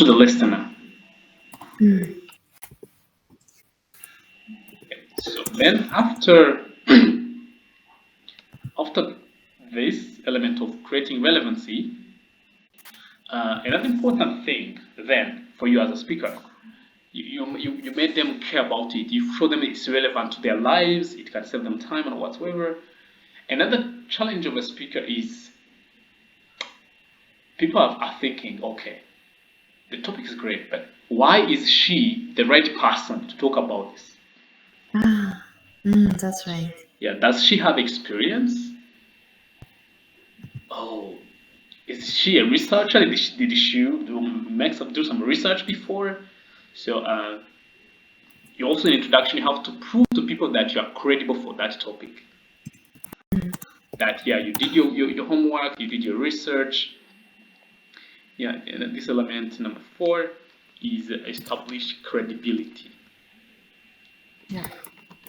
to the listener. So then after this element of creating relevancy, another important thing then for you as a speaker, you made them care about it. You show them it's relevant to their lives. It can save them time and whatsoever. Another challenge of a speaker is people are thinking, okay, the topic is great, but why is she the right person to talk about this? That's right. Yeah, does she have experience? Oh, is she a researcher? Did she do some research before? So you also in introduction you have to prove to people that you are credible for that topic. That yeah, you did your homework, you did your research. Yeah, and this element number 4 is establish credibility. Yeah.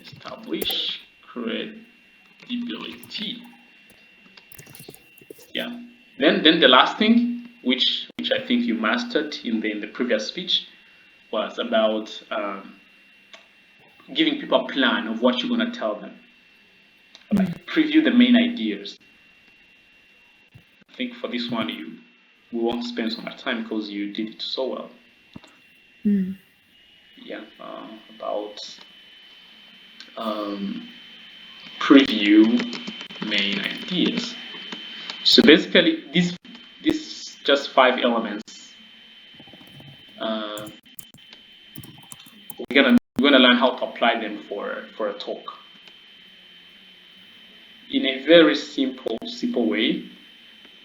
Establish credibility. Yeah. Then the last thing, which I think you mastered in the previous speech, was about giving people a plan of what you're gonna tell them. Like preview the main ideas. I think for this one we won't spend so much time because you did it so well. Yeah, about preview main ideas. So basically, this just 5 elements. We're gonna learn how to apply them for a talk in a very simple way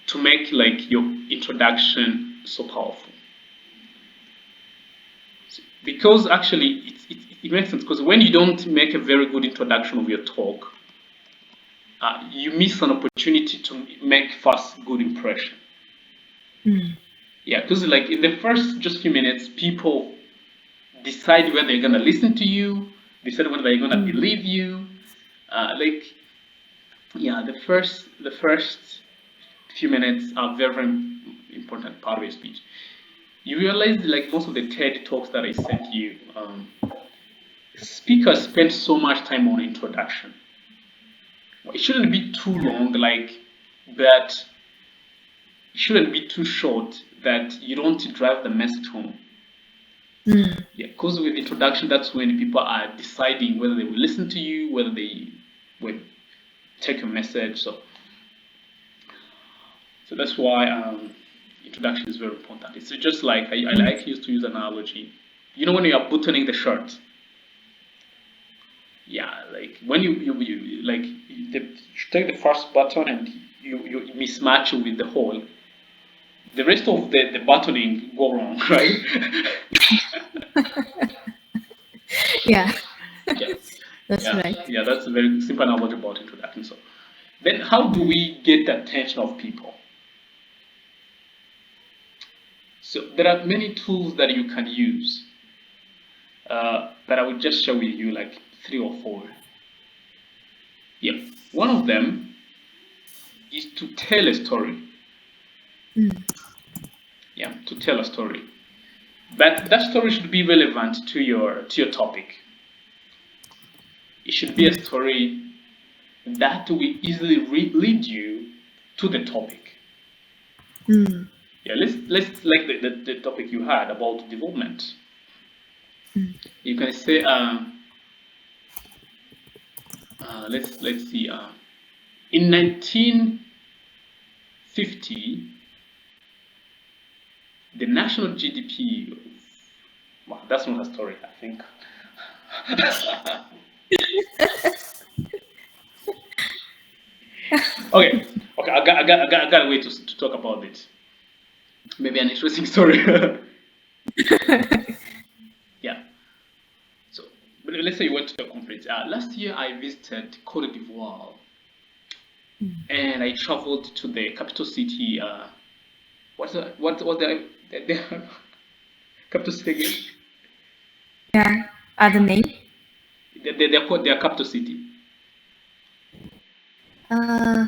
to make like your introduction so powerful. Because actually it makes sense because when you don't make a very good introduction of your talk, you miss an opportunity to make first good impression. Yeah, because like in the first just few minutes, people decide whether they're gonna listen to you, decide whether they're gonna believe you. Like yeah, the first few minutes are very, very important part of your speech. You realize like most of the TED talks that I sent you, speakers spend so much time on introduction. It shouldn't be too long, like, but it shouldn't be too short that you don't drive the message home. Yeah, because with introduction, that's when people are deciding whether they will listen to you, whether they will take your message. So that's why introduction is very important. It's just like I like used to use an analogy. You know when you are buttoning the shirt. Yeah, like when you like you take the first button and you mismatch it with the hole. The rest of the buttoning go wrong, right? Yeah. Yeah, That's yeah, right. yeah. That's a very simple analogy about introduction. So then, how do we get the attention of people? So there are many tools that you can use, but I will just share with you like 3 or 4. Yeah, one of them is to tell a story. Yeah, to tell a story, but that story should be relevant to your topic. It should be a story that will easily lead you to the topic. Yeah, let's like the topic you had about development. You can say, let's see, in 1950, the national GDP. Wow, that's not a story, I think. Okay, okay, I got a way to talk about it. Maybe an interesting story. Yeah. So, but let's say you went to a conference. Last year, I visited Cote d'Ivoire, and I traveled to the capital city. What's the capital city again? Yeah. Other name? They're called their capital city. Uh,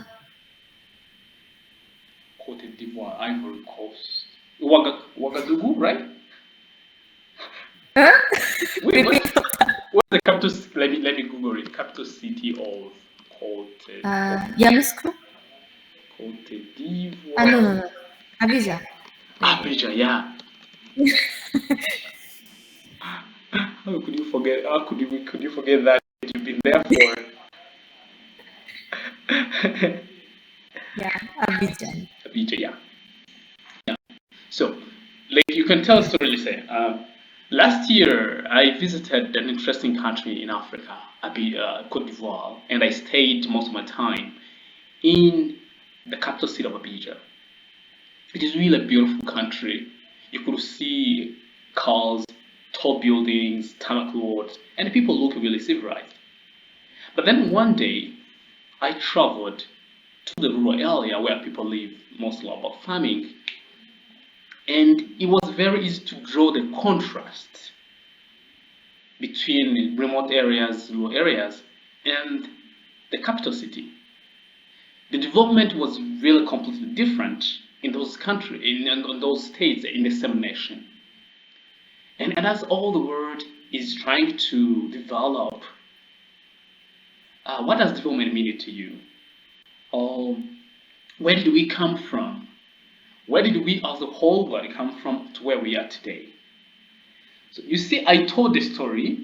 Cote d'Ivoire, Ivory Coast. Ouagadougou? right? Huh? Wait, Repeat. what's the capital? Let me Google it. Capital city of Yamoussoukro? Cote No, d'Ivoire. no, no. Abidjan. Maybe. Abidjan, yeah. How could you forget? How could you forget that you've been there for? Yeah, Abidjan. Abidjan, yeah. So, like you can tell a story, Lisa. Last year, I visited an interesting country in Africa, Cote d'Ivoire, and I stayed most of my time in the capital city of Abidjan. It is really a beautiful country. You could see cars, tall buildings, tarmac roads, and the people look really civilized. But then one day, I traveled to the rural area where people live mostly about farming, and it was very easy to draw the contrast between remote areas, rural areas, and the capital city. The development was really completely different in those countries, in those states, in the same nation. And as all the world is trying to develop, what does development mean to you? Where did we come from? Where did we as a whole world come from to where we are today? So you see, I told the story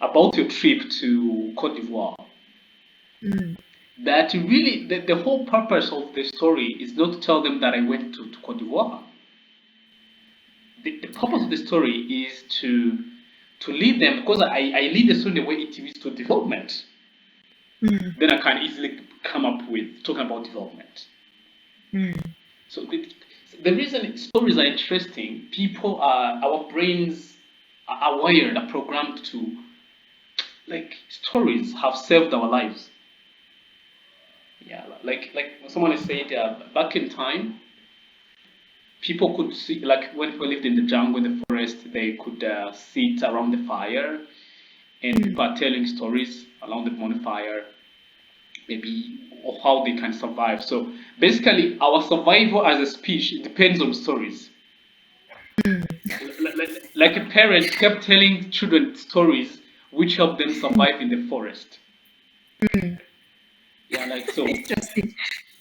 about your trip to Cote d'Ivoire. That really, the whole purpose of the story is not to tell them that I went to Cote d'Ivoire. The purpose of the story is to lead them because I lead the story the way it is to development. Then I can easily come up with talking about development. So the reason stories are interesting, people are our brains are wired, are programmed to like stories have saved our lives. Yeah, like someone has said back in time, people could see like when people lived in the jungle, in the forest, they could sit around the fire, and people are telling stories around the bonfire, maybe of how they can survive. So basically, our survival as a species depends on stories. Like a parent kept telling children stories which help them survive in the forest. Yeah, like so. Interesting.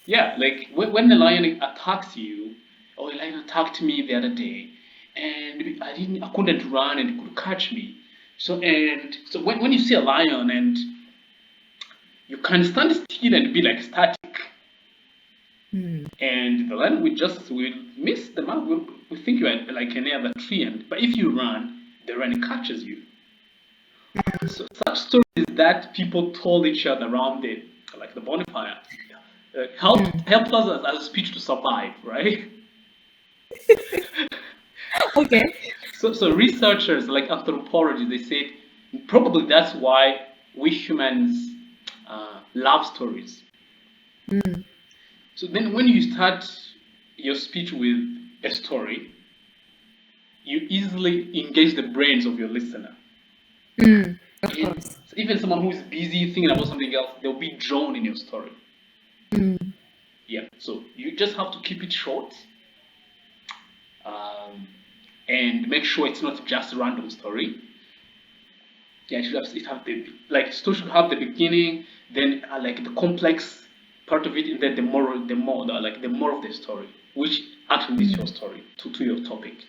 Yeah, like when the lion attacks you, or a lion attacked me the other day, and I couldn't run and it could catch me. So when you see a lion and you can stand still and be like static, and the lion will miss the mark, will think you are like any other tree, and but if you run, the lion catches you. So such stories that people told each other around the bonfire, helped us as a speech to survive, right? Okay. So researchers like anthropology, they said probably that's why we humans love stories. So then when you start your speech with a story, you easily engage the brains of your listener. Of And course. even someone who is busy thinking about something else, they'll be drawn in your story. Yeah. So you just have to keep it short, um, and make sure it's not just a random story. Yeah, it have the like story should have the beginning, then like the complex part of it, and then the more of the story, which actually is your story to your topic.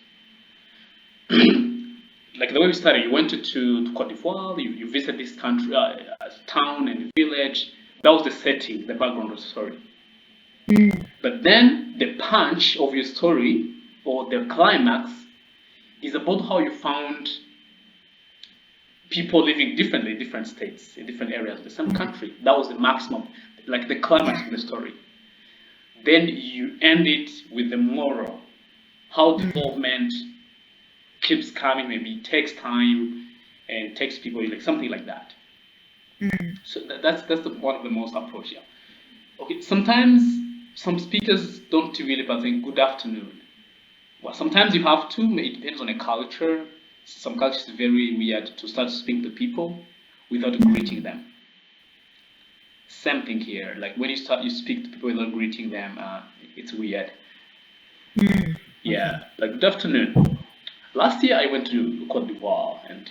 Like the way we started, you went to Cote d'Ivoire, you visited this country, town and village. That was the setting, the background of the story. But then the punch of your story or the climax is about how you found people living differently in different states, in different areas of the same country. That was the maximum, like the climax of the story. Then you end it with the moral, how development keeps coming, maybe it takes time and takes people like something like that. So that's one of the most approach. Yeah. Okay. Sometimes some speakers don't really but think good afternoon. Well, sometimes you have to. It depends on a culture. Some cultures is very weird to start speaking to people without greeting them. Same thing here. Like when you speak to people without greeting them, it's weird. Yeah, like good afternoon. Last year I went to Cote d'Ivoire, and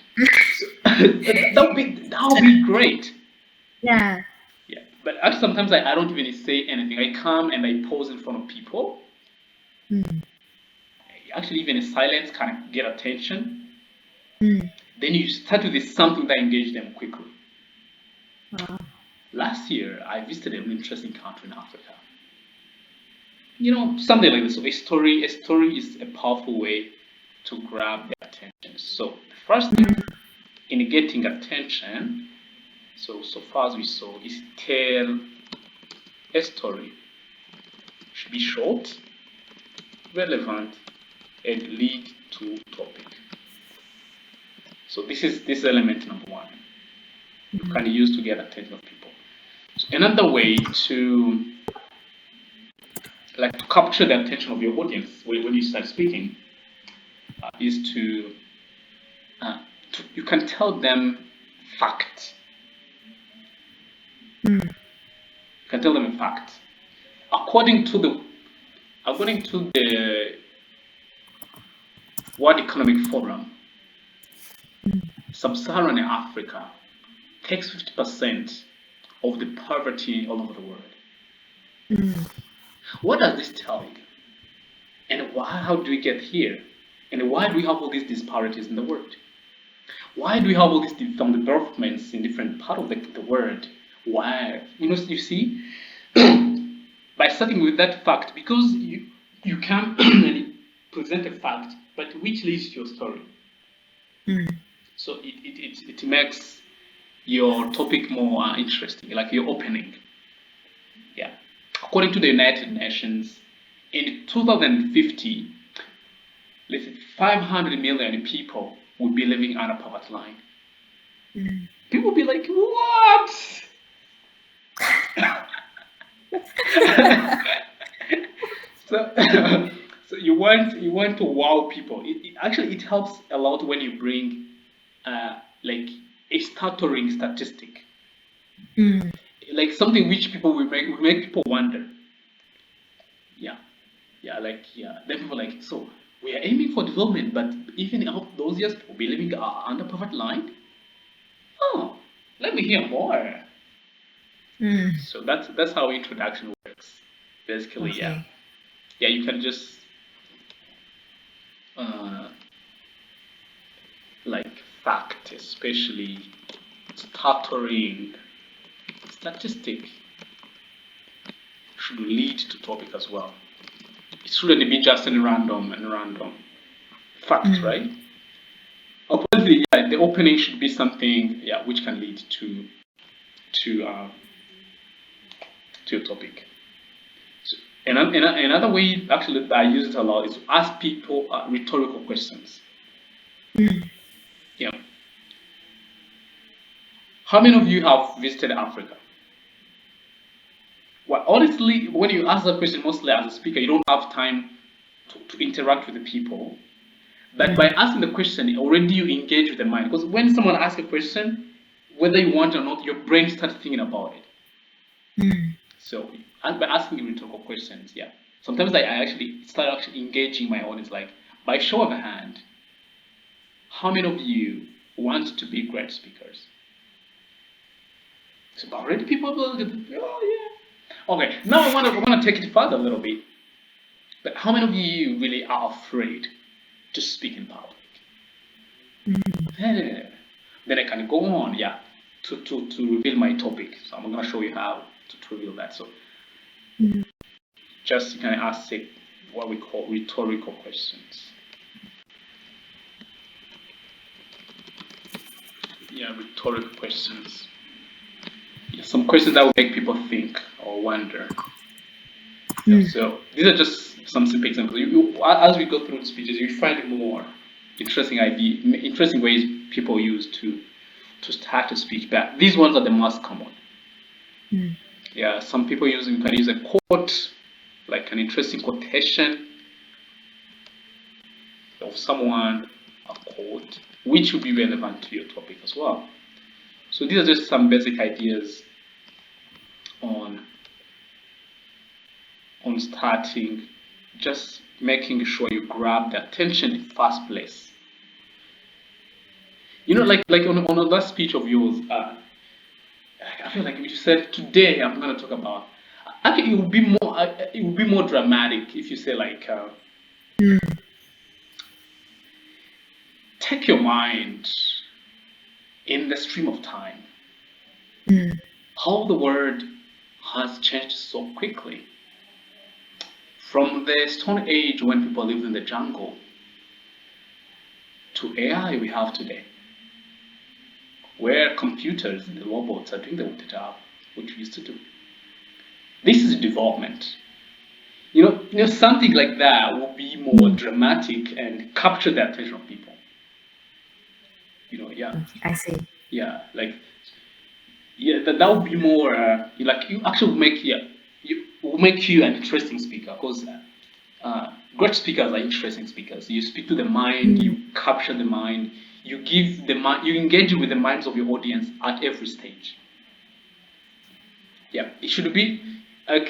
so, that would be great. Yeah. Yeah, but actually sometimes I don't even say anything. I come and I pose in front of people. Mm. Actually, even a silence can get attention. Mm. Then you start with this something that engage them quickly. Wow. Last year I visited an interesting country in Africa. Something like this. So a story is a powerful way to grab their attention. So the first thing in getting attention, so far as we saw, is tell a story. Should be short, relevant, and lead to topic. So this is element number one. You can use to get attention of people. So another way to capture the attention of your audience when you start speaking is uh, you can tell them fact. Mm. You can tell them a fact. According to the World Economic Forum, Sub-Saharan Africa takes 50% of the poverty all over the world. Mm. What does this tell you? And why? How do we get here? And why do we have all these disparities in the world? Why do we have all these some developments in different part of the world? Why? You see, by starting with that fact, because you can and present a fact, but which leads to your story. Mm. So it makes your topic more interesting, like your opening. Yeah. According to the United Nations, in 2050, let's say 500 million people will be living under poverty line. Mm. People will be like, what? So, so you want to wow people. Actually it helps a lot when you bring like a stuttering statistic, Mm. like something which people will make people wonder. Yeah, yeah, like yeah. Then people are like, so we are aiming for development, but even of those years people be living under poverty line. Oh, let me hear more. Mm. So that's how introduction works. Basically, yeah, Okay. yeah. You can just uh, like fact, especially stuttering statistic should lead to topic as well. It shouldn't be just a random fact, Mm. right? Obviously, yeah, the opening should be something, yeah, which can lead to uh, to a topic. So, another way actually that I use it a lot is to ask people rhetorical questions. Mm. Yeah, how many of you have visited Africa? Well, honestly, when you ask that question, mostly as a speaker, you don't have time to interact with the people. But by Mm. asking the question, already you engage with the mind. Because when someone asks a question, whether you want or not, your brain starts thinking about it. Mm. So by asking rhetorical questions, yeah. Sometimes I actually start actually engaging my audience, like by show of a hand, how many of you want to be great speakers? So already people will, oh yeah. Okay, now I want to take it further a little bit. But how many of you really are afraid to speak in public? Then I can go on, yeah, to reveal my topic. So I'm gonna show you how to reveal that. So Mm. just you can ask what we call rhetorical questions. Yeah, rhetorical questions. Yeah, some questions that will make people think or wonder. Yeah, Mm. so these are just some simple examples. As we go through the speeches, you find more interesting ways people use to start a speech. But these ones are the most common. Mm. Yeah, some people you can use a quote, like an interesting quotation of someone, a quote, which would be relevant to your topic as well. So these are just some basic ideas on starting just making sure you grab the attention in the first place. You know, like on that speech of yours, I feel like you said today I'm gonna talk about. I think it would be more dramatic if you say like, mm, take your mind in the stream of time. mm, How the world has changed so quickly. From the Stone Age when people lived in the jungle to AI we have today, where computers and the robots are doing the job which we used to do. This is development. Something like that will be more mm. dramatic and capture the attention of people. Yeah, Okay, I see. yeah, like yeah, that would be more like you actually make yeah, you will make you an interesting speaker because great speakers are interesting speakers. You speak to the mind, Mm, you capture the mind, you give the mind, you engage with the minds of your audience at every stage. Yeah, it should be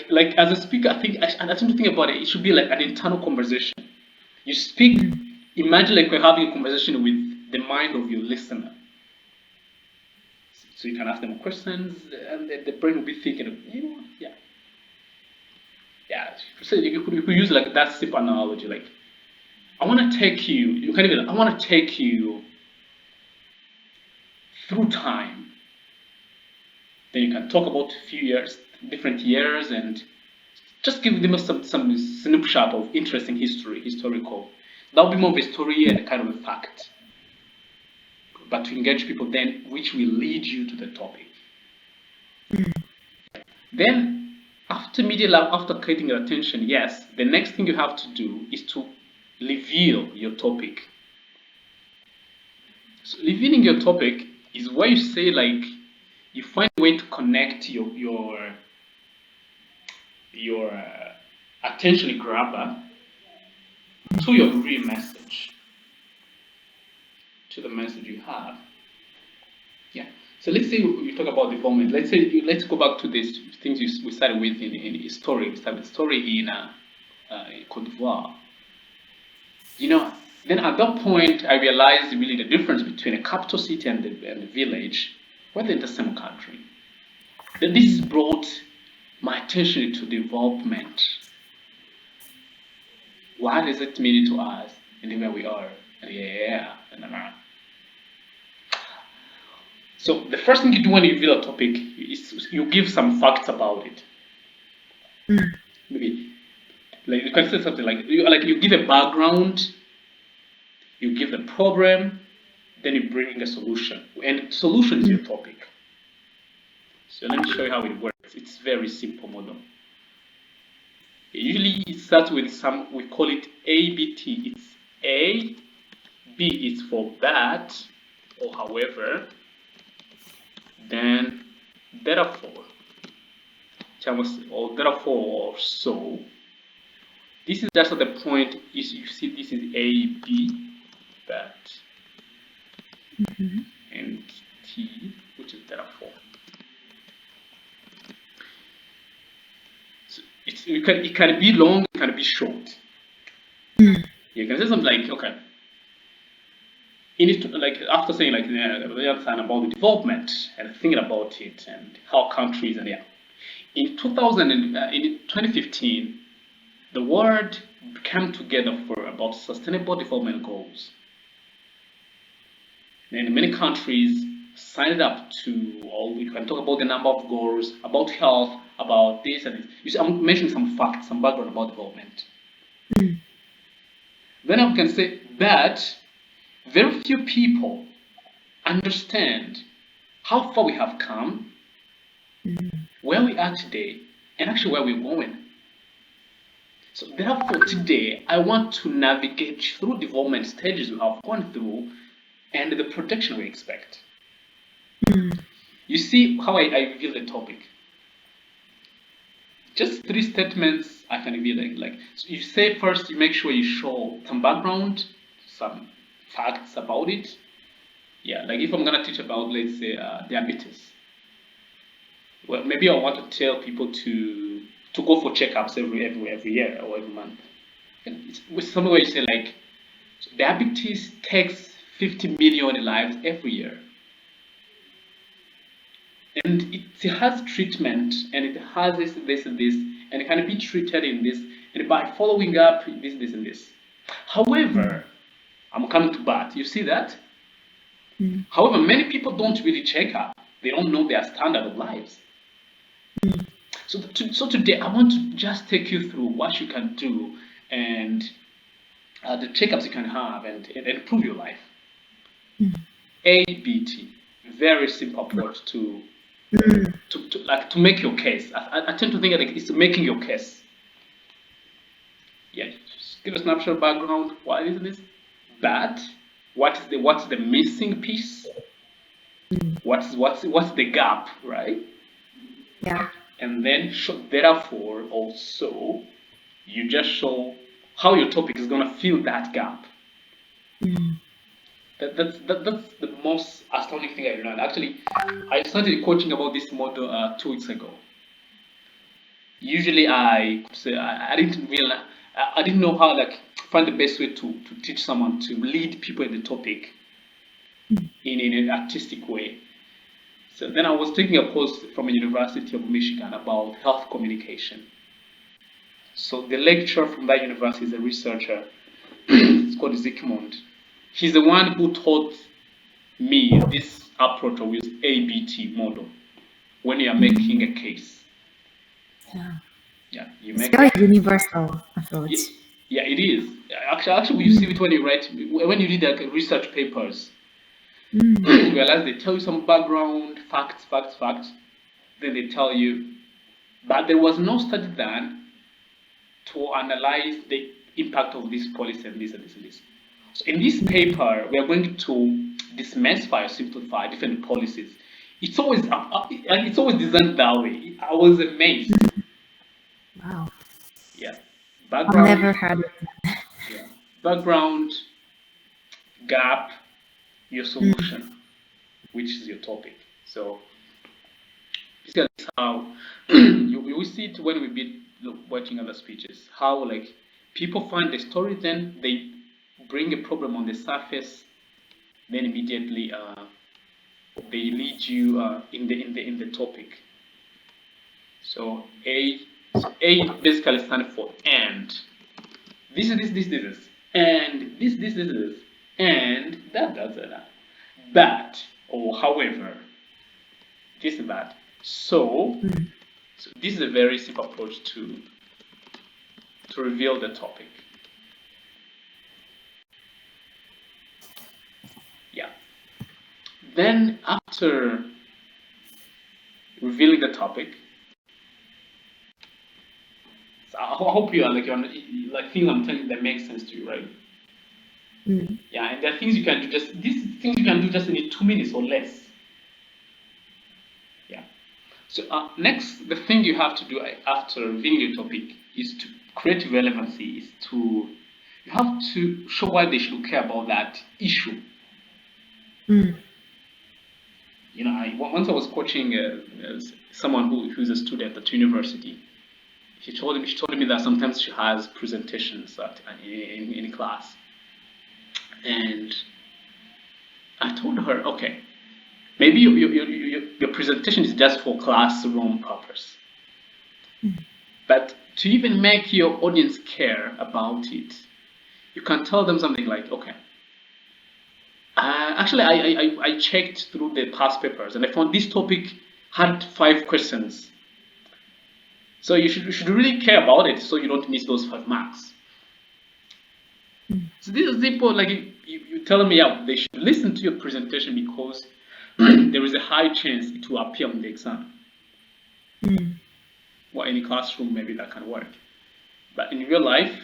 like as a speaker. I tend to think about it. It should be like an internal conversation. You speak. mm, Imagine like we're having a conversation with the mind of your listener. So you can ask them questions, and the brain will be thinking. Yeah, yeah. So you could use like that simple analogy. Like I want to take you. You can even. I want to take you through time. Then you can talk about a few years, different years, and just give them some snapshot of interesting historical. That would be more of a story and a kind of a fact, but to engage people then, which will lead you to the topic. mm, Then, after media lab, after creating your attention, yes, the next thing you have to do is to reveal your topic. So revealing your topic is where you say like you find a way to connect your attention grabber to your real message, to the message you have. Yeah. So let's say you talk about development. Let's go back to these things we started with in story. We started with story in Cote d'Ivoire. Then at that point, I realized really the difference between a capital city and the village, whether in the same country. Then this mm, brought my attention to development. What does it mean to us and where we are? And yeah, and. So the first thing you do when you reveal a topic is you give some facts about it. mm, Maybe like you can say something like you give a background, you give a problem, then you bring in a solution, and solution is mm, your topic. So let me show you how it works. It's very simple model. Usually it starts with some we call it ABT. It's A, B is for that or however, then therefore, or therefore or so. This is just at the point is you see this is A, B, that, mhm, and T, which is therefore. So it can be long, it can be short. mm, You can say something like, okay, like after saying like they understand about the development and thinking about it and how countries and yeah. In 2015, the world came together for about sustainable development goals. And many countries signed up to, or we can talk about the number of goals, about health, about this and this. You see, I'm mentioning some facts, some background about development. mm, Then I can say that very few people understand how far we have come, mm, where we are today, and actually where we're going. So therefore today I want to navigate through development stages we have gone through and the protection we expect. mm, You see how I reveal the topic. Just three statements I can reveal it. Like so you say first, you make sure you show some background, some facts about it. Yeah, like if I'm gonna teach about let's say diabetes, well maybe I want to tell people to go for checkups every year or every month. with some way you say like so diabetes takes 50 million lives every year, and it has treatment, and it has this and this, and it can be treated in this, and by following up this and this. mm, However, I'm coming to that. You see that? mm, However, many people don't really check up. They don't know their standard of lives. mm, So today I want to just take you through what you can do and the checkups you can have and improve your life. mm, ABT, very simple approach mm, to make your case. I tend to think like it's making your case. Yeah, just give a snapshot background. Why is this bad? What's the missing piece? mm. What's the gap, right? Yeah. And then therefore also you just show how your topic is gonna fill that gap. Mm, That's the most astounding thing I learned. Actually, I started coaching about this model 2 weeks ago. Usually, I could say I didn't realize I didn't know how like find the best way to teach someone to lead people in the topic mm, in an artistic way. So then I was taking a course from a University of Michigan about health communication. So the lecturer from that university is a researcher. It's called Zikmund. He's the one who taught me this approach of use ABT model when you are making mm. a case. Yeah. Yeah, you It's make a very universal yeah, approach. yeah it is. Actually, you see Mm, it when you write when you read like research papers. mm, You realize they tell you some background facts. Then they tell you, but there was no study done to analyze the impact of this policy and this and this and this. So in this mm. paper, we are going to demystify or simplify different policies. It's always designed that way. I was amazed. Wow. Yeah, I've background. never had it. Yeah, background gap, your Mm, solution, which is your topic. So basically, that's how you will see it when we be watching other speeches. How like people find the story, then they bring a problem on the surface, then immediately they lead you in the topic. So A basically stands for and. This, and this, and that. But or however, this is that. mm. So this is a very simple approach to reveal the topic. Yeah. Then after revealing the topic, so I hope you are like things I'm telling you that makes sense to you, right? Mm, Yeah, and there are things you can do these things you can do just in 2 minutes or less. Yeah. So next, the thing you have to do after revealing your topic is to create relevancy. Is to you have to show why they should care about that issue. mm, Once I was coaching someone who's a student at university. She told me that sometimes she has presentations in class, and I told her, okay, maybe your presentation is just for classroom purpose. mm, But to even make your audience care about it, you can tell them something like, okay, actually, I checked through the past papers and I found this topic had 5 questions. So you should really care about it so you don't miss those 5 marks. mm, So this is simple, like you tell me, yeah, they should listen to your presentation because there is a high chance it will appear on the exam. mm. Or any classroom, maybe that can work. But in real life,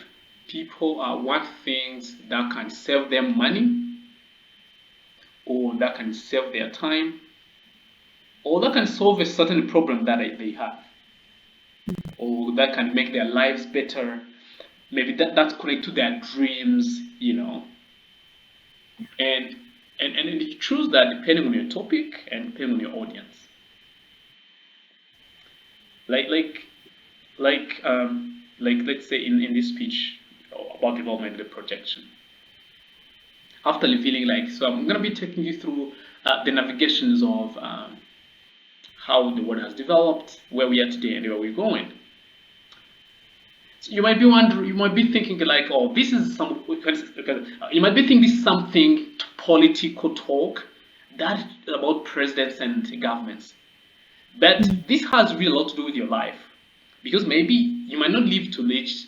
people want things that can save them money, or that can save their time, or that can solve a certain problem that they have, or that can make their lives better. Maybe that's connected to their dreams. And and you choose that depending on your topic and depending on your audience. Like like like let's say in this speech, about development and projection. After revealing, like, so I'm gonna be taking you through the navigations of how the world has developed, where we are today, and where we're going. So you might be wondering, you might be thinking like, oh, this is some, you might be thinking this is something political talk that about presidents and governments. But this has really a lot to do with your life. Because maybe you might not live to reach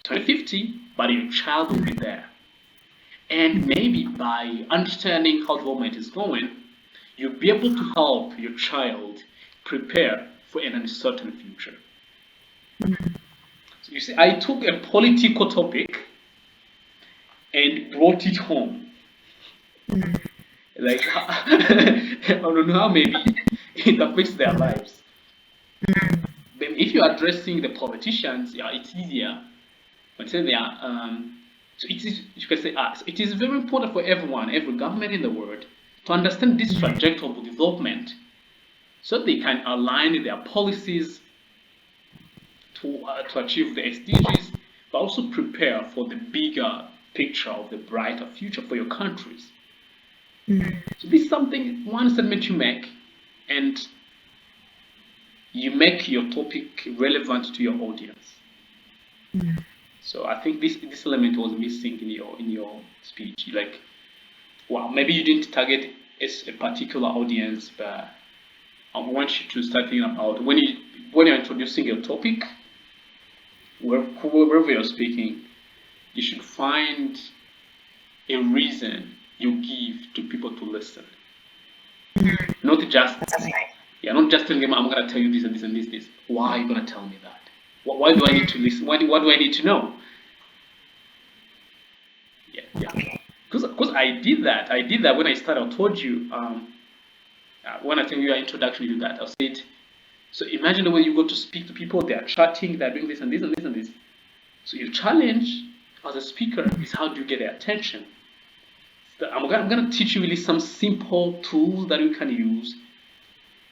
2050, but your child will be there. And maybe by understanding how development is going, you'll be able to help your child prepare for an uncertain future. So you see, I took a political topic and brought it home. Like, I don't know how maybe it affects their lives. Then if you're addressing the politicians, yeah, it's easier. But say they are, so it is, you can say, so it is very important for everyone, every government in the world, to understand this trajectory of development so they can align their policies to achieve the SDGs, but also prepare for the bigger picture of the brighter future for your countries. So this is something, one statement you make, and you make your topic relevant to your audience. So I think this element was missing in your speech. Like, well, maybe you didn't target a particular audience, but I want you to start thinking about when you're introducing your topic, wherever you're speaking, you should find a reason you give to people to listen. Not just not just telling them I'm gonna tell you this and this and this. Why are you gonna tell me that? Why do I need to listen? What do I need to know? Yeah. Because I did that. I did that when I started. I told you when I think your introduction to that. I said, so imagine the way you go to speak to people. They are chatting. They are doing this and this and this and this. So your challenge as a speaker is how do you get their attention? So I'm gonna teach you really some simple tools that you can use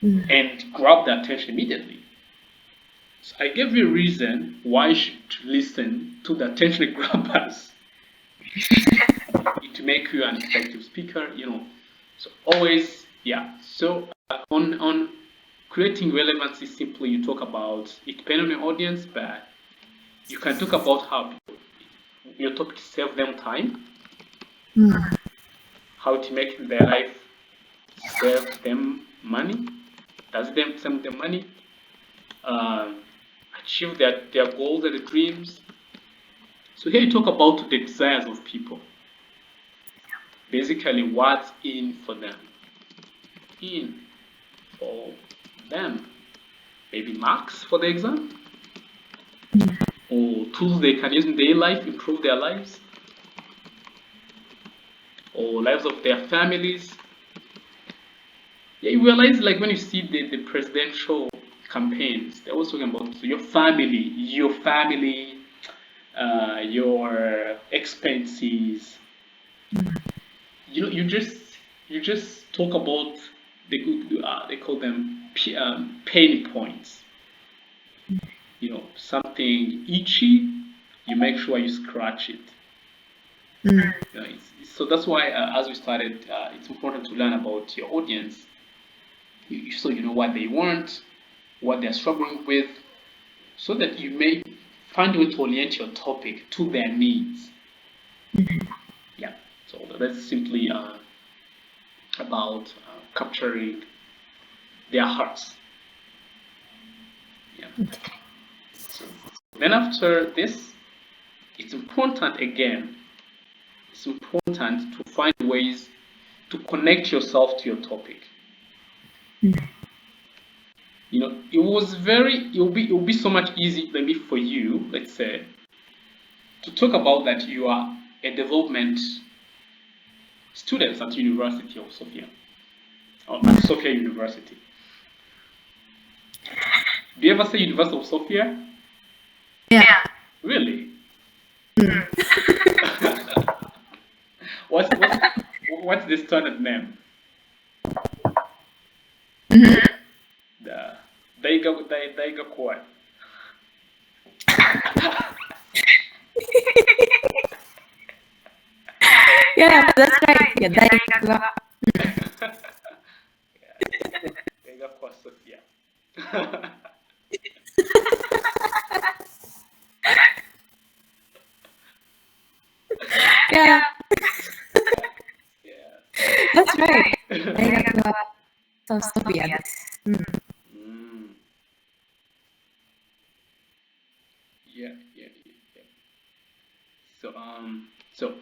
and grab their attention immediately. So I gave you a reason why you should listen to the attention grabbers to make you an effective speaker, So always, yeah. So on creating relevancy, simply you talk about it depends on your audience, but you can talk about how your topic save them time, how to make their life save them money, does them save them money, achieve their goals and their dreams. So here you talk about the desires of people. Basically, what's in for them. In for them. Maybe marks for the exam, or tools they can use in their life, improve their lives, or lives of their families. Yeah, you realize like when you see the presidential campaigns, they're always talking about your family, your expenses. You just talk about they call them pain points. Something itchy, you make sure you scratch it. So that's why, as we started, it's important to learn about your audience, so you know what they want, what they're struggling with, so that you may find a way to orient your topic to their needs. Yeah. So that's simply about capturing their hearts. Yeah. So then after this, it's important to find ways to connect yourself to your topic. It will be so much easy maybe for you, let's say, to talk about that you are a development student at University of Sofia, or at Sofia University. Do you ever say University of Sofia? Yeah. Really? What's the standard name? Daiga Quad. Yeah, that's right. Yeah, that Ega kwa Sophia. yeah, Yeah. that's right. Daigaku wa Sophia です。うん。Mm, yeah, yeah, yeah, yeah. So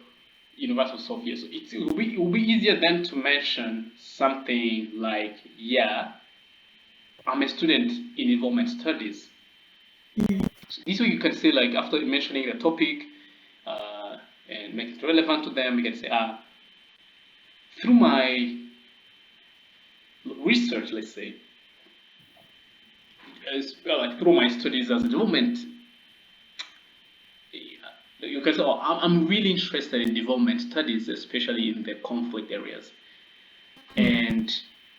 Universal Sophia. So it will be easier then to mention something like, yeah, I'm a student in involvement studies. So this way you can say like after mentioning the topic uh, and make it relevant to them, you can say, through my research, let's say, as well, like through my studies as a development, you can say, oh, I'm really interested in development studies, especially in the conflict areas. And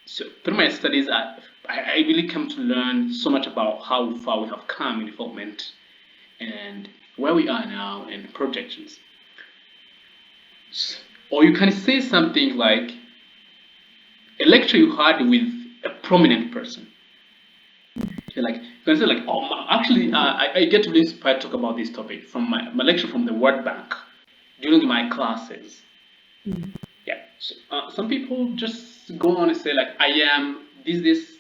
so through my studies, I really come to learn so much about how far we have come in development and where we are now and projections. Or you can say something like a lecture you had with a prominent person. Like you can say like, oh, actually, I get really inspired to talk about this topic from my lecture from the World Bank during my classes. Yeah. So, some people just go on and say like, I am this.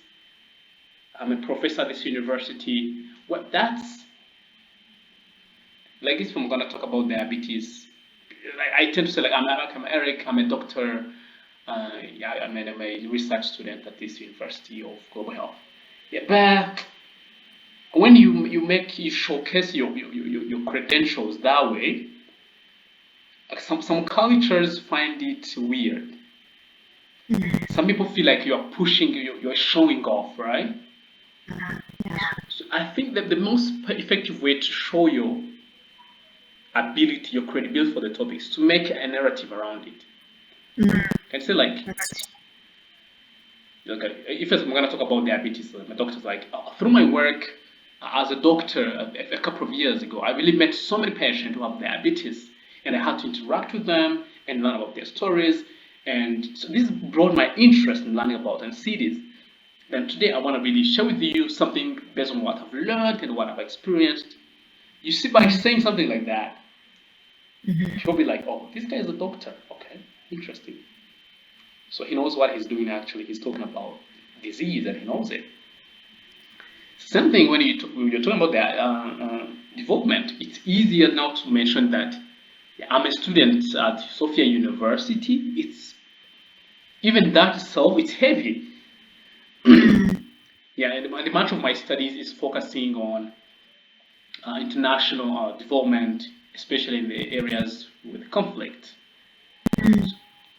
I'm a professor at this university. Well, that's like this. I'm gonna talk about diabetes. I tend to say like, I'm Eric. I'm a doctor. Yeah, I'm a research student at this University of Global Health. Yeah, but when you showcase your credentials that way, like some cultures find it weird. Some people feel like you are pushing, you're showing off, right? So I think that the most effective way to show your ability, your credibility for the topic is to make a narrative around it. Can say like, okay, if I'm gonna talk about diabetes, my doctor's like, through my work as a doctor a couple of years ago, I really met so many patients who have diabetes, and I had to interact with them and learn about their stories, and so this brought my interest in learning about and see this. And today I want to really share with you something based on what I've learned and what I've experienced. You see, by saying something like that, people be like, "Oh, this guy is a doctor. Okay, interesting." So he knows what he's doing. Actually, he's talking about disease, and he knows it. Same thing when when you're talking about the development. It's easier now to mention that I'm a student at Sophia University. It's even that itself, it's heavy. Yeah, and the much of my studies is focusing on international development, especially in the areas with conflict.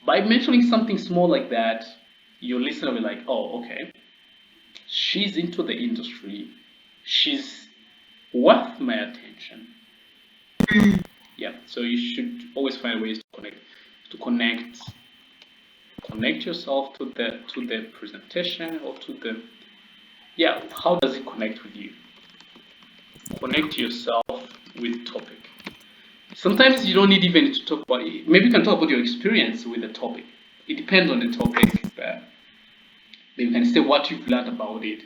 By mentioning something small like that, your listener will be like, oh, okay, she's into the industry, she's worth my attention. Yeah, so you should always find ways to connect yourself to the presentation or to the yeah. How does it connect with you? Connect yourself with topic. Sometimes you don't need even to talk about it. Maybe you can talk about your experience with the topic. It depends on the topic, but maybe you can say what you've learned about it,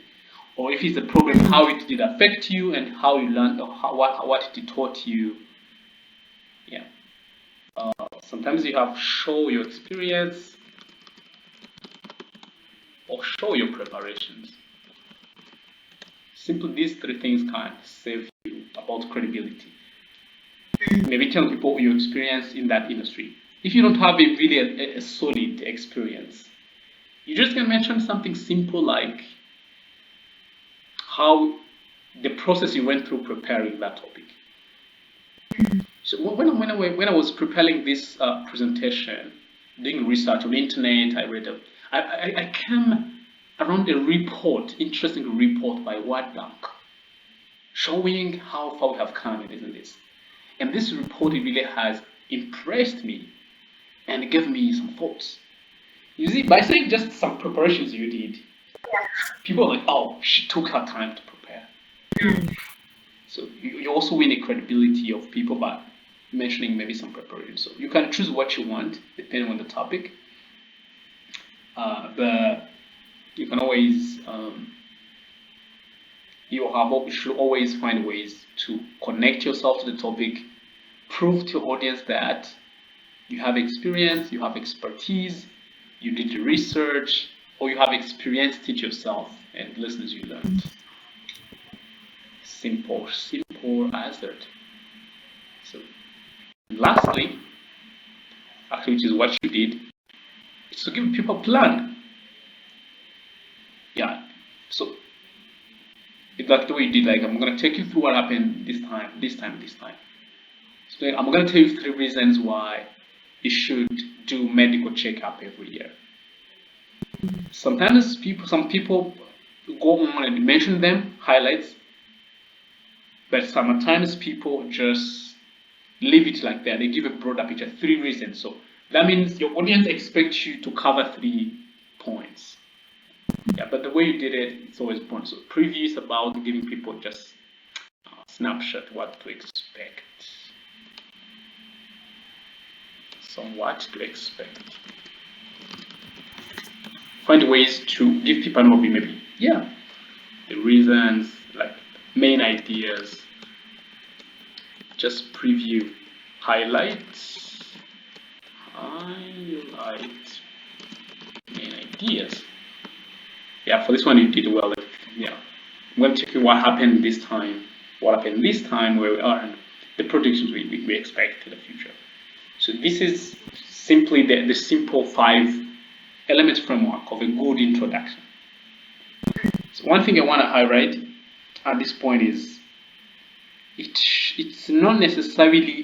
or if it's a problem, how it did affect you and how you learned, or what it taught you. Yeah. Sometimes you have show your experience or show your preparations. Simply these three things can save you about credibility. Maybe tell people your experience in that industry. If you don't have a really a solid experience, you just can mention something simple like how the process you went through preparing that topic. So when I was preparing this presentation, doing research on the internet, I read I came around a report, interesting report by World Bank, showing how far we have come in this. And this report really has impressed me and gave me some thoughts. You see, by saying just some preparations you did, people are like, oh, she took her time to prepare. So you also win the credibility of people, but mentioning maybe some preparation. So you can choose what you want depending on the topic. But you can always you should always find ways to connect yourself to the topic, prove to your audience that you have experience, you have expertise, you did the research, or you have experienced it yourself and lessons you learned. Simple as that. So lastly, actually, which is what you did, is to give people a plan. Yeah. So it's like the way you did, like I'm gonna take you through what happened this time, this time, this time. So I'm gonna tell you 3 reasons why you should do medical checkup every year. Sometimes some people go on and mention them, highlights, but sometimes people just leave it like that. They give a broader picture, 3 reasons. So that means your audience expects you to cover 3 points. Yeah, but the way you did it, it's always important. So preview is about giving people just a snapshot what to expect. So what to expect. Find ways to give people an overview, maybe. Yeah, the reasons, like main ideas. Just preview, highlight main ideas. Yeah, for this one you did well. Yeah, I'm going to check what happened this time, where we are, and the predictions we expect in the future. So this is simply the simple 5 elements framework of a good introduction. So one thing I want to highlight at this point is it's not necessarily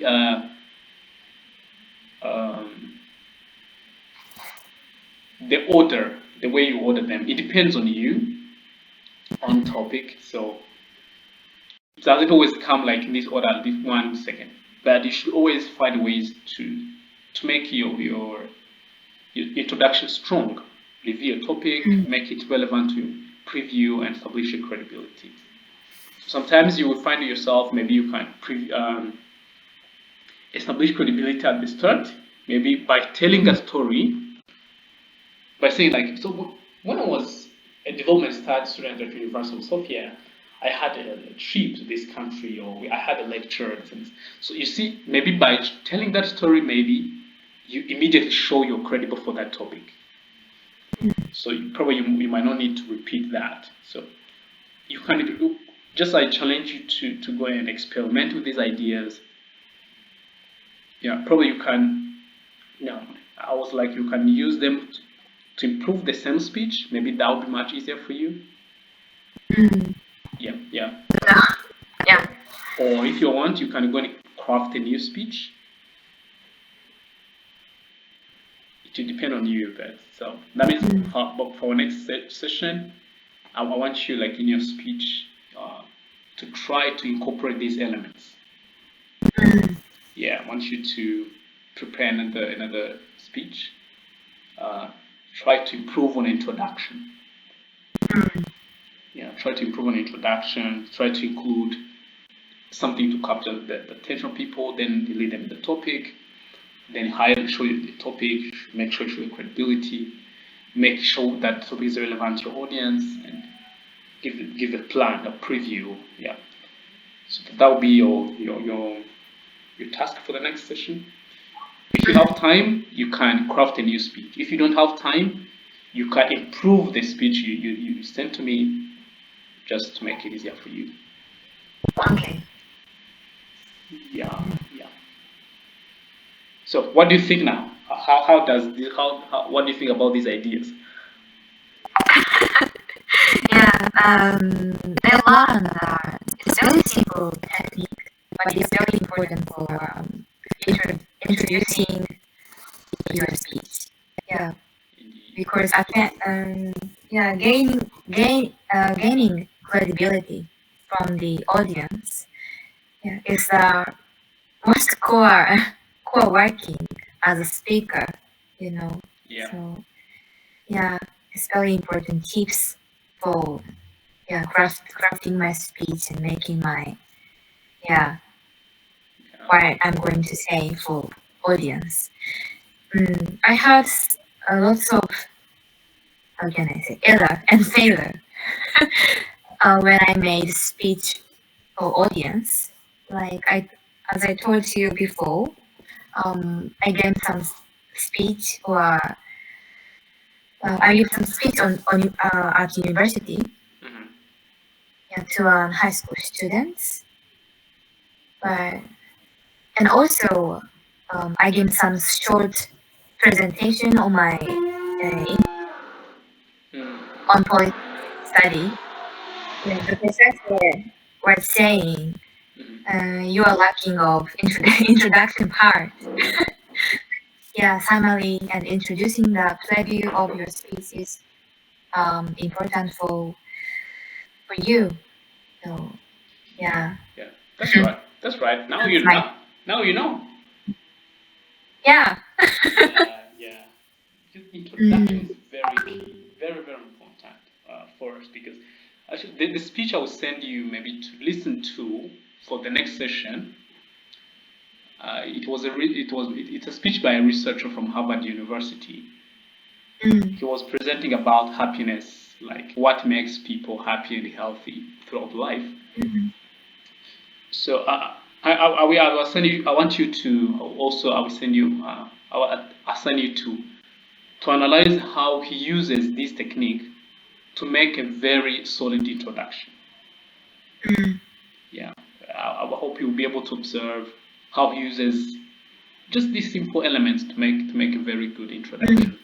the order, the way you order them. It depends on you, on topic. So it doesn't always come like in this order, this 1 second. But you should always find ways to make your introduction strong. Review a topic, make it relevant to preview and establish your credibility. So sometimes you will find yourself, maybe you can establish credibility at the start, maybe by telling a story, by saying like, so when I was a development student at University of Sofia, I had a trip to this country, or I had a lecture and things. So you see, maybe by telling that story, maybe you immediately show you're credible for that topic. So you might not need to repeat that. So you can just I challenge you to go and experiment with these ideas. Yeah, probably you can. Yeah, I was like you can use them to improve the same speech. Maybe that would be much easier for you. Yeah. Yeah. Or if you want, you can go and craft a new speech. It will depend on you, but so that means for our next session, I want you like in your speech to try to incorporate these elements. Yeah, I want you to prepare another speech. Try to improve on introduction. Yeah, try to improve on introduction. Try to include something to capture the attention of people. Then lead them in the topic. Then show you the topic. Make sure you show your credibility. Make sure that the topic is relevant to your audience, and give a plan, a preview. Yeah. So that will be your task for the next session. If you have time, you can craft a new speech. If you don't have time, you can improve the speech you sent to me just to make it easier for you. Okay. Yeah. So what do you think now? How does this, what do you think about these ideas? Yeah, they learn it's very simple technique, but it's very important for introducing your speech. Yeah, because I can, gaining credibility from the audience. Yeah, is the most core working as a speaker. You know. Yeah. So yeah, it's very important tips for crafting my speech and making my what I'm going to say for audience. I had lots of, how can I say, error and failure when I made speech for audience. Like as I told you before, I gave some speech or I gave some speech on at university, yeah, to high school students. But and also I gave some short presentation on my on political study. Yeah, the professor was saying you are lacking of introduction part. Yeah, summary and introducing the preview of your speech is important for you. So yeah. Yeah, that's right. That's right. Now That's you my now you know. yeah. Yeah. Because introduction Mm, is very key, very important for us because actually the speech I will send you maybe to listen to for the next session. It's a speech by a researcher from Harvard University. mm, He was presenting about happiness, like what makes people happy and healthy throughout life. mm, So I will send you. I want you to also. I will send you. I'll send you to analyze how he uses this technique to make a very solid introduction. mm, Yeah, I hope you'll be able to observe how he uses just these simple elements to make a very good mm. introduction.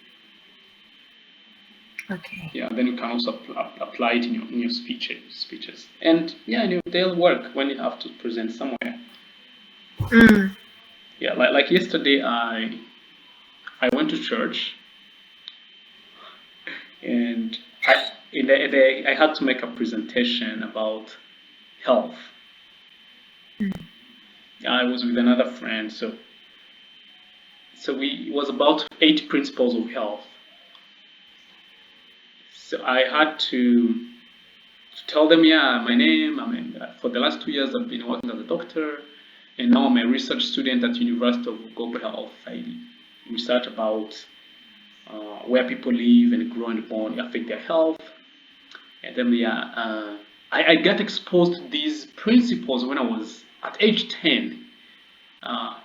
Okay. Yeah, then you can also apply it in your speeches, and yeah, they'll work when you have to present somewhere. Mm, Yeah, like yesterday, I went to church and I had to make a presentation about health. mm, I was with another friend, so it was about 8 principles of health. So I had to tell them, yeah, my name. I mean, for the last 2 years, I've been working as a doctor, and now I'm a research student at University of Global Health. I research about where people live and grow and born affect their health. And then, yeah, I got exposed to these principles when I was at age 10. Uh,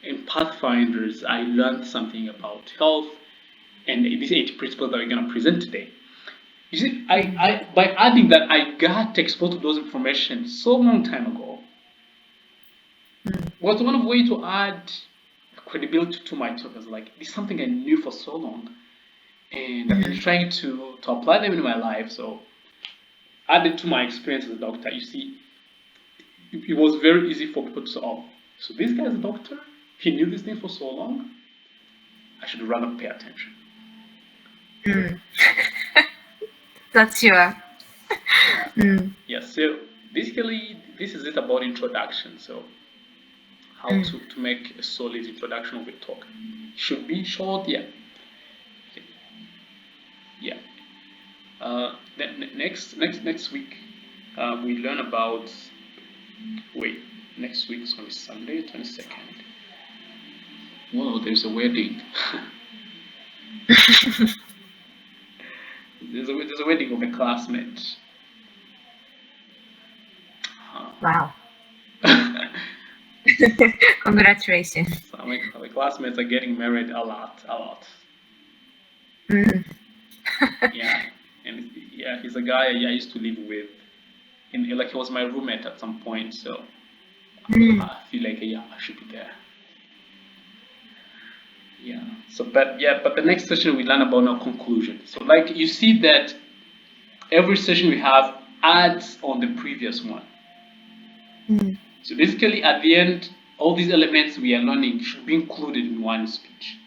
in Pathfinders, I learned something about health and these 8 principles that we're going to present today. You see, mm, by adding that, I got exposed to those information so long time ago. mm, Was one of the way to add credibility to my talk. I was like, this is something I knew for so long, and I've been mm, trying to apply them in my life. So added to my experience as a doctor, you see, it was very easy for people to say, oh, so this guy is a doctor? He knew this thing for so long? I should rather pay attention. mm. That's sure. Yeah. Mm, Yeah, so basically, this is it about introduction. So, how mm, to make a solid introduction of a talk. Should be short, yeah. Yeah. Then next week, we learn about. Wait, next week is going to be Sunday, 22nd. Whoa, there's a wedding. there's a wedding of a classmate. wow. Uh, Congratulations. so my classmates are getting married a lot. Mm, Yeah, and yeah, he's a guy I used to live with. Like he was my roommate at some point, so mm, I feel like yeah, I should be there. Yeah. So, but the next session we learn about now conclusion. So, like you see that every session we have adds on the previous one. mm, So basically, at the end, all these elements we are learning should be included in one speech.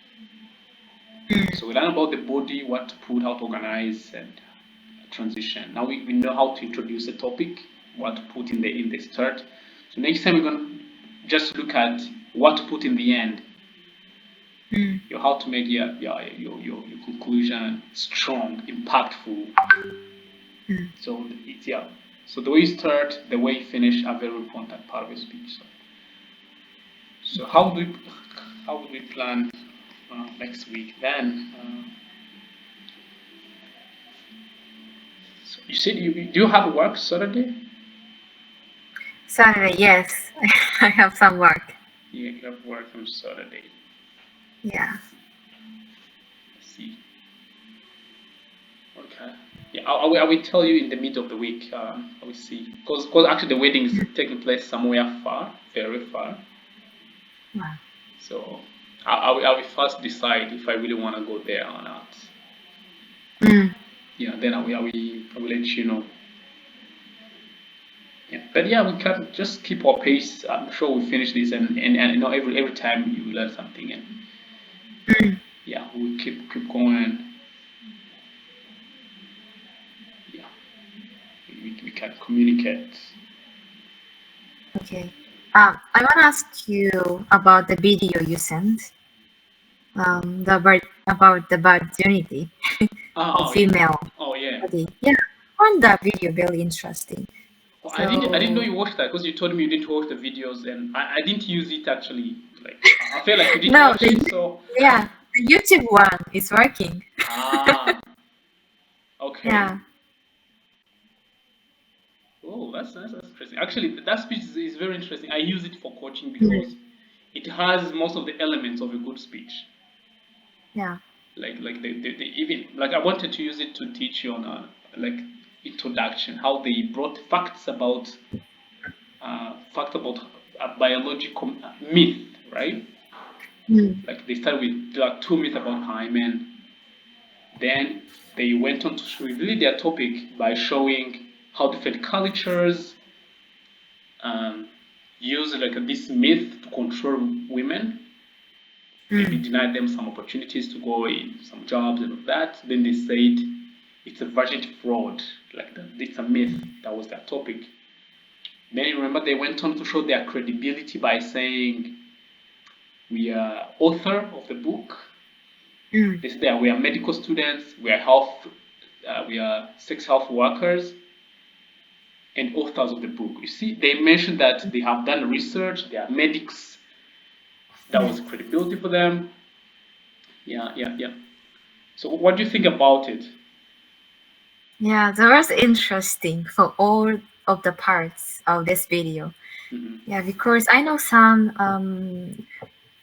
mm, So we learn about the body, what to put, how to organize, and transition. Now we know how to introduce a topic, what to put in the start. So next time we're gonna just look at what to put in the end. mm, How to make your conclusion strong, impactful. mm. So it's yeah. So the way you start, the way you finish are very important part of your speech. So So how would we plan next week then? So you said do you have work Saturday? Saturday, yes, I have some work. Yeah, you have work on Saturday. Yeah. Let's see. Okay. Yeah, I will tell you in the middle of the week. I will see. Because actually the wedding is taking place somewhere far, very far. Wow. So I will first decide if I really want to go there or not. Mm, Yeah, then I will let you know. Yeah, but yeah, we can just keep our pace. I'm sure we finish this, and you know every time you learn something, and mm, yeah, we keep going. Yeah, we can communicate. okay. I want to ask you about the video you sent. About the virginity of Oh yeah, female oh yeah. body. Yeah, I found that video very interesting. Well, I didn't know So you watched that because you told me you didn't watch the videos, and I didn't use it actually. Like I feel like you didn't no, watch it, so yeah, the YouTube one is working. ah, okay. Yeah. Oh, that's interesting. Actually, that speech is very interesting. I use it for coaching Mm, because it has most of the elements of a good speech. yeah. Like they even like I wanted to use it to teach you on like introduction how they brought fact about a biological myth, right? Mm, Like they started with like two myths about hymen. Then they went on to reveal their topic by showing how different cultures um, use like this myth to control women, maybe mm, deny them some opportunities to go in some jobs and all that. Then they said it's a virginity fraud, like that it's a myth. That was their topic. Then you remember they went on to show their credibility by saying we are author of the book. mm, They said that we are medical students, we are sex health workers, and authors of the book. You see, they mentioned that they have done research, they are medics, that yeah. was credibility for them. Yeah, yeah, yeah. So what do you think about it? Yeah, that was interesting for all of the parts of this video. Hmm. Yeah, because I know some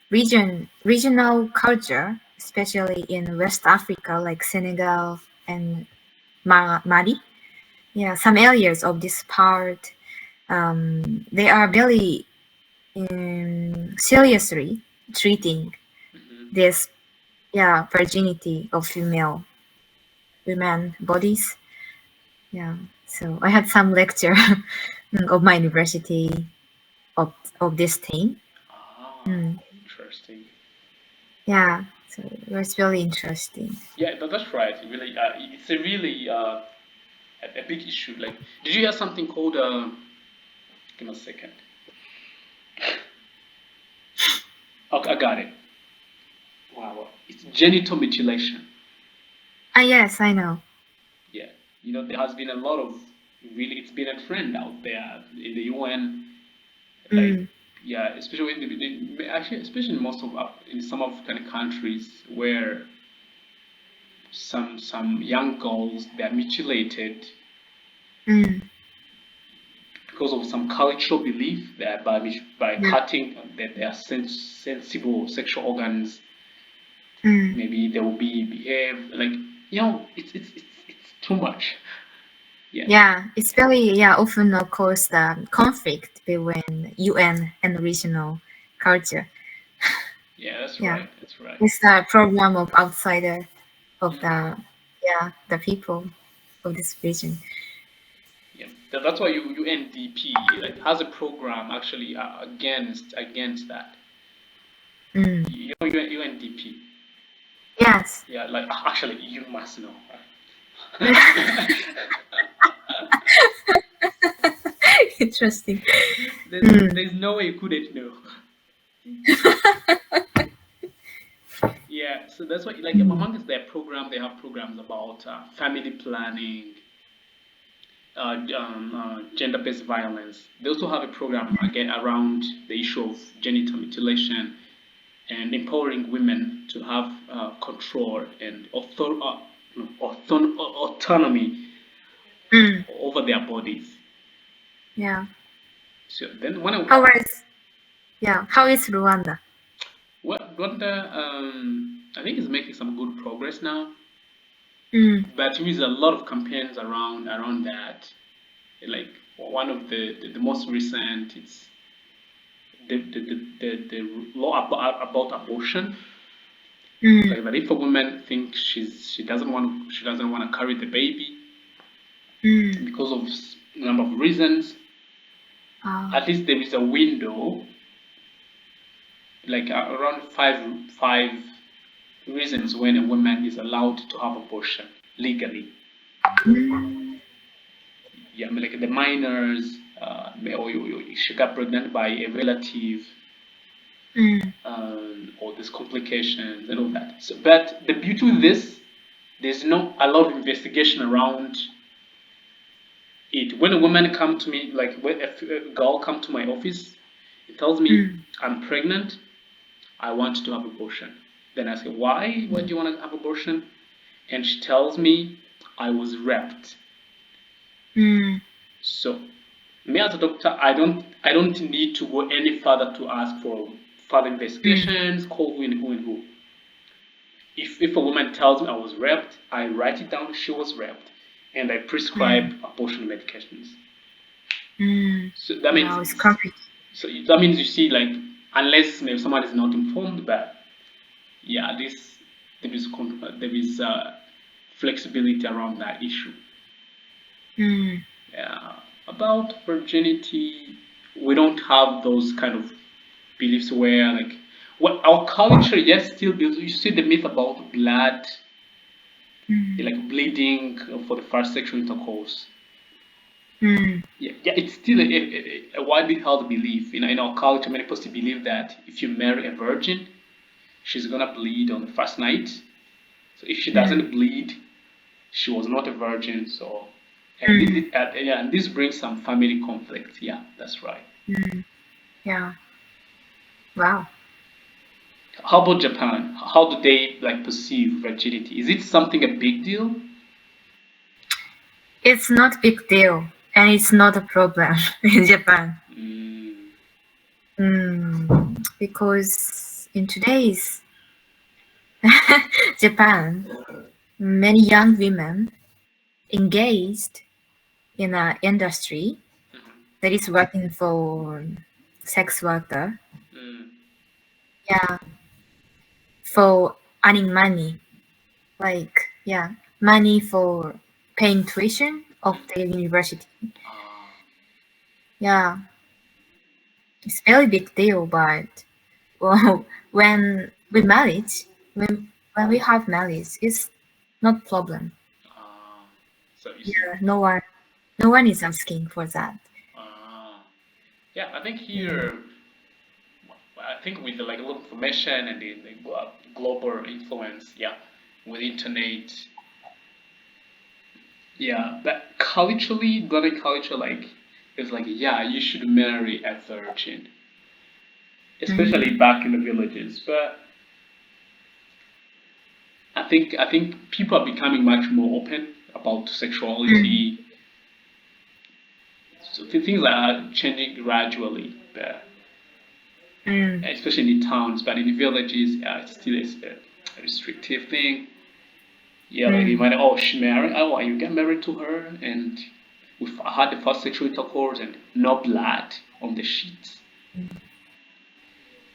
regional culture, especially in West Africa, like Senegal and Mali. Yeah, some areas of this part, they are very seriously treating Hmm. this, yeah, virginity of female women bodies. Yeah, so I had some lecture of my university of of this thing. Ah, Mm, interesting. yeah, so it was really interesting. Yeah, that's right. It really, it's a really a big issue. Like, did you hear something called? Give me a second. Okay, I got it. Wow, it's genital mutilation. Ah, yes, I know. Yeah, there has been a lot of really. It's been a trend out there in the UN. Like, Mm, yeah, especially actually, especially in in some African countries where some young girls they're mutilated mm, because of some cultural belief that by yeah, cutting their sensible sexual organs, mm. maybe they will be behave like it's too much. Yeah, Yeah, it's very, yeah, often cause the conflict between UN and regional culture. yeah, that's Yeah, right, that's right. it's the problem of outsider of Hmm. the, yeah, the people of this region. Yeah, that's why UNDP like has a program actually against that. Mm. You know UNDP. Yes. Yeah, like actually you must know. Right? Interesting. Mm. there's no way you couldn't know. Yeah, so that's why, like, Mm. amongst their program, they have programs about family planning, gender-based violence. They also have a program again around the issue of genital mutilation and empowering women to have control and no, autonomy Mm. over their bodies. Yeah. So then when I, How is how is Rwanda? Rwanda, I think is making some good progress now, Mm. but there is a lot of campaigns around that. Like one of the most recent, it's the law about abortion. Mm. Like that if a woman thinks she doesn't want to carry the baby Mm. because of a number of reasons, Ah. at least there is a window, like around five reasons when a woman is allowed to have abortion legally. Mm. Yeah, I mean, like the minors, or she got pregnant by a relative, Mm. or there's complications and all that. So, but the beauty with this, there's not a lot of investigation around it. When a woman come to me, like when a girl come to my office, it tells me Mm. I'm pregnant, I want to have abortion. Then I say, why? Why do you want to have abortion? And she tells me I was raped. Mm. So me as a doctor, I don't need to go any further to ask for further Mm. investigations, call who and who and who. If a woman tells me I was raped, I write it down she was raped, and I prescribe Mm. abortion medications. Mm. So that Wow, means it's complicated. that means you see, like, unless maybe someone is not informed, but yeah, this there is flexibility around that issue. Mm. Yeah, about virginity, we don't have those kind of beliefs where, like, what our culture, yes, still builds. You see the myth about blood, Mm. like bleeding for the first sexual intercourse. Mm. Yeah, it's still a widely held belief. In our culture, many people still believe that if you marry a virgin, she's gonna bleed on the first night. So if she Mm. doesn't bleed, she was not a virgin. So, and Mm. yeah, and this brings some family conflict. Yeah, that's right. Mm. Yeah. Wow. How about Japan? How do they like perceive virginity? Is it something a big deal? It's not big deal, and it's not a problem in Japan. Mm, Because in today's Japan, many young women engaged in an industry that is working for sex worker. mm, Yeah, for earning money, like money for paying tuition of mm. their university. Ah, Yeah, it's very big deal, but well, when we have marriage, it's not problem. ah. So you see, Yeah, no one is asking for that. ah, yeah. I think Mm. here, I think with the, like, a lot of information and the global influence, yeah, with internet, yeah. But culturally, Ghana culture, like, it's like, yeah, you should marry a virgin, especially Mm. back in the villages. But I think people are becoming much more open about Mm. sexuality. So things are changing gradually, but Mm. especially in the towns. But in the villages, it's still a restrictive thing. Yeah, like you Mm. might, oh, she married, oh, you get married to her, and we've had the first sexual intercourse, and no blood on the sheets.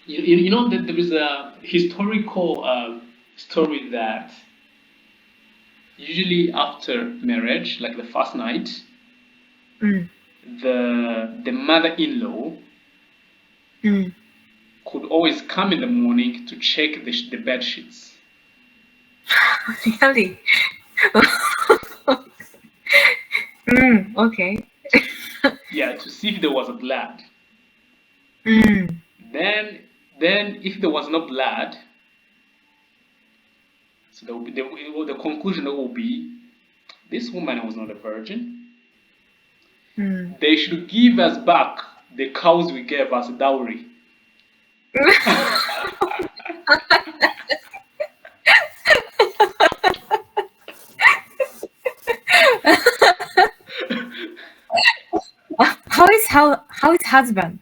You know that there is a historical story that usually after marriage, like the first night, Mm. the mother-in-law Mm. could always come in the morning to check the bed sheets. Really? Okay. Yeah, to see if there was a blood. Mm. Then, then if there was no blood, so the conclusion will be this woman was not a virgin. Mm. they should give us back the cows we gave as dowry. How is husband?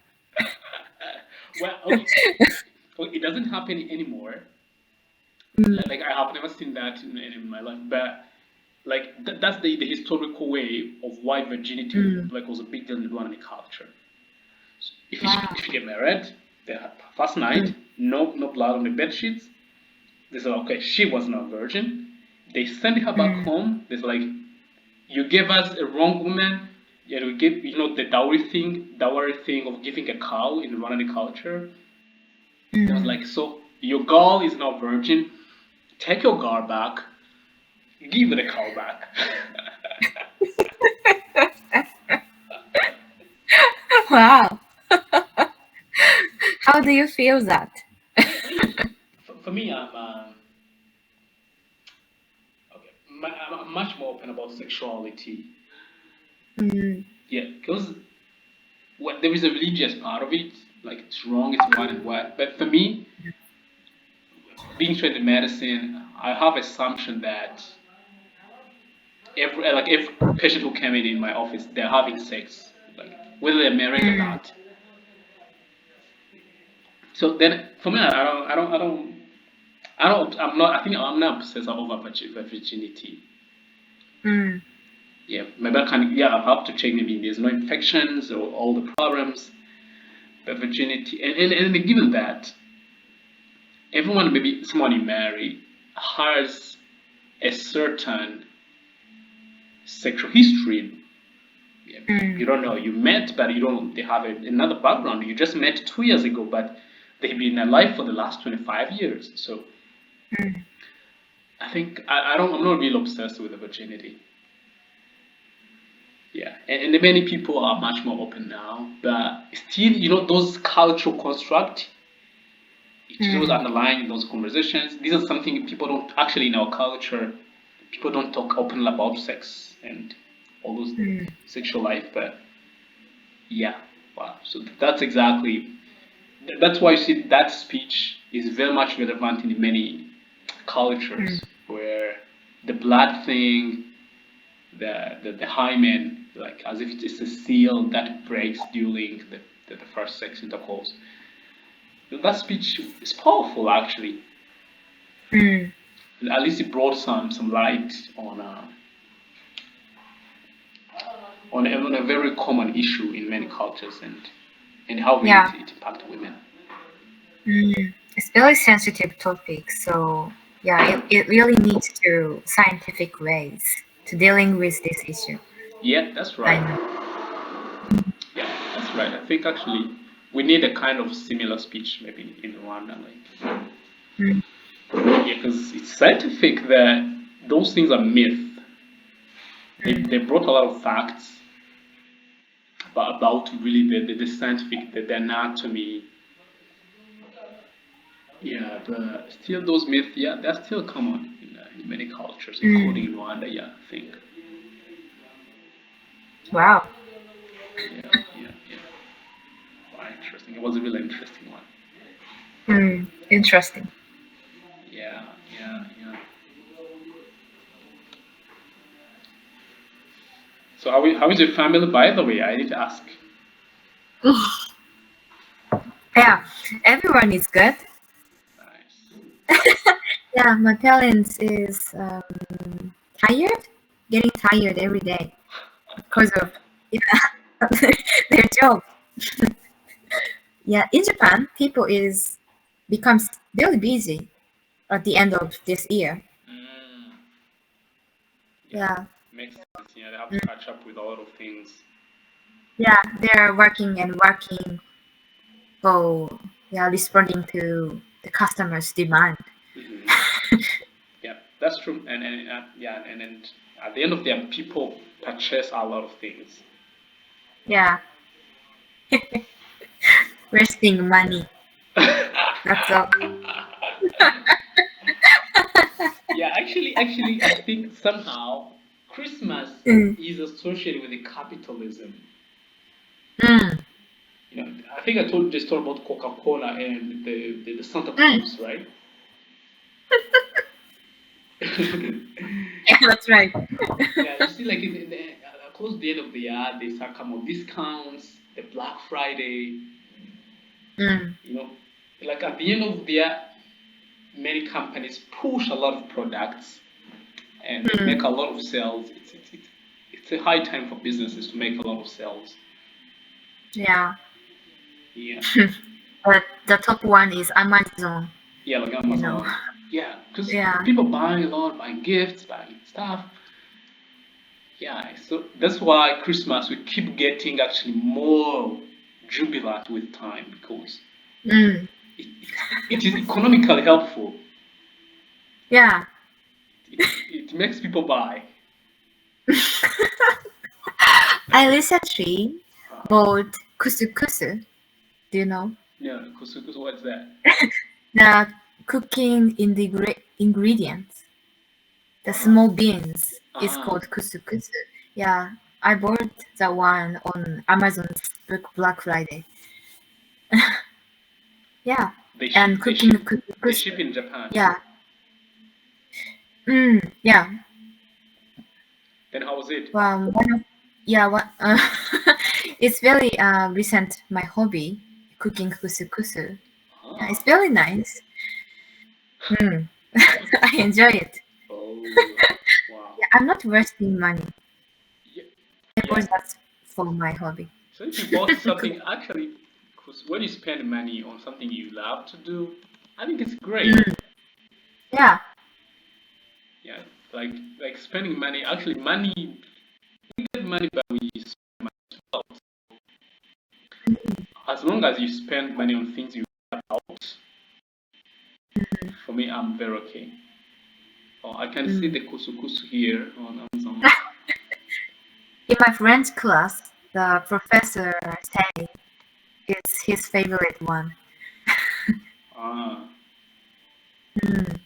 Well, okay, well, it doesn't happen anymore. Mm. Like I have never seen that in my life, but like that's the historical way of why virginity Mm. like was a big deal in Rwandan culture. Wow. If you get married, the first night, Mm. no blood on the bed sheets. They say, okay, she was not a virgin. They send her back Mm. home. They like, you gave us a wrong woman. Yeah, we give the dowry thing of giving a cow in Rwandan culture. They was Mm. like, so your girl is not virgin. Take your girl back. Give the cow back. Wow. How do you feel that? I mean, for me, okay, I'm much more open about sexuality. Mm. Yeah, because there is a religious part of it, like it's wrong, it's right and what. But for me, being trained in medicine, I have assumption that every patient who came in my office, they're having sex, like whether they're married or Mm. not. So then, for me, I'm not. I think I'm not obsessed over virginity. Mm. Yeah, maybe I can. Yeah, I have to check. Maybe there's no infections or all the problems. But virginity, and given that everyone, maybe someone you marry, has a certain sexual history. Yeah, Mm. you don't know. You met, but you don't. They have another background. You just met 2 years ago, but they've been alive for the last 25 years. So Mm. I think I don't. I'm not really obsessed with the virginity. Yeah, and many people are much more open now, but still, those cultural construct. It shows Mm. underlying in those conversations. These are something people don't actually in our culture. People don't talk openly about sex and all those Mm. sexual life, but yeah, wow. So that's exactly that's why you see that speech is very much relevant in many Mm. cultures where the blood thing, the hymen, like as if it's a seal that breaks during the first sex intercourse. That speech is powerful actually. Mm. At least it brought some light on a very common issue in many cultures and how really Yeah. it impacts women. Mm. It's very sensitive topic, so yeah, it really needs to scientific ways to dealing with this issue. Yeah, that's I right. know. Yeah, that's right. I think actually we need a kind of similar speech maybe in Rwanda, like Mm. yeah, because it's scientific that those things are myth. Mm. They brought a lot of facts about really the scientific the anatomy. Yeah, but still those myths, yeah, they're still common in many cultures, Mm. including in Rwanda. Yeah, I think. Wow. Yeah, yeah, yeah. Quite interesting. It was a really interesting one. Mm. Interesting. Yeah, yeah, yeah. So how is your family, by the way? I need to ask. Yeah, everyone is good. Nice. Yeah, my parents is tired, getting tired every day because of yeah, their job. Yeah, in Japan, people is becomes very busy at the end of this year. Mm, yeah, Yeah, makes sense. Yeah, they have to catch up with a lot of things. yeah, they're working and working for yeah responding to the customers' demand. Hmm. Yeah, that's true. And yeah, and at the end of the day, people purchase a lot of things. Yeah, wasting money. That's all. Yeah, actually, I think somehow. Christmas Mm. is associated with the capitalism. Mm. You know, I think I told you the story about Coca-Cola and the Santa Mm. Claus, right? Yeah, that's right. Yeah, you see, like close the end of the year, they start coming with discounts, the Black Friday. Mm. You know, like at the end of the year, many companies push a lot of products and they make Mm. a lot of sales. It's a high time for businesses to make a lot of sales. Yeah. Yeah, But the top one is Amazon, yeah, like you know. Amazon. Yeah, because Yeah. people buying a lot, buying gifts, buying stuff. Yeah, so that's why Christmas we keep getting actually more jubilant with time because Mm. it, it is economically helpful. Yeah. It makes people buy. I recently Uh-huh. bought kusu. Do you know? Yeah, because what's that? The cooking ingredients. The Uh-huh. small beans is Ah, called kusu. Yeah. I bought the one on Amazon's Black Friday. Yeah. they And ship, they cooking ship, they kusu. ship in Japan. Yeah. Mm. Yeah. Then how was it? One of, yeah, what it's very recent my hobby cooking kusu. Yeah, it's Ah, very nice. Mm. I enjoy it. oh, wow. Yeah, I'm not wasting money. Yeah, I yeah. bought that for my hobby. So if you bought something, actually, because when you spend money on something you love to do, I think it's great. Mm. Yeah. Yeah, like spending money. Actually, money we get money, but we spend money as well. As long as you spend money on things you care about, for me, I'm very okay. Oh, I can see Mm. the kusu here on Amazon. In my French class, the professor say it's his favorite one. Ah, Mm.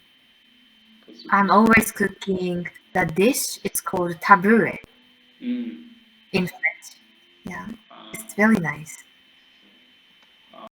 I'm kusu. always cooking the dish. It's called tabbouleh Mm. in French. Yeah, Ah. it's very nice.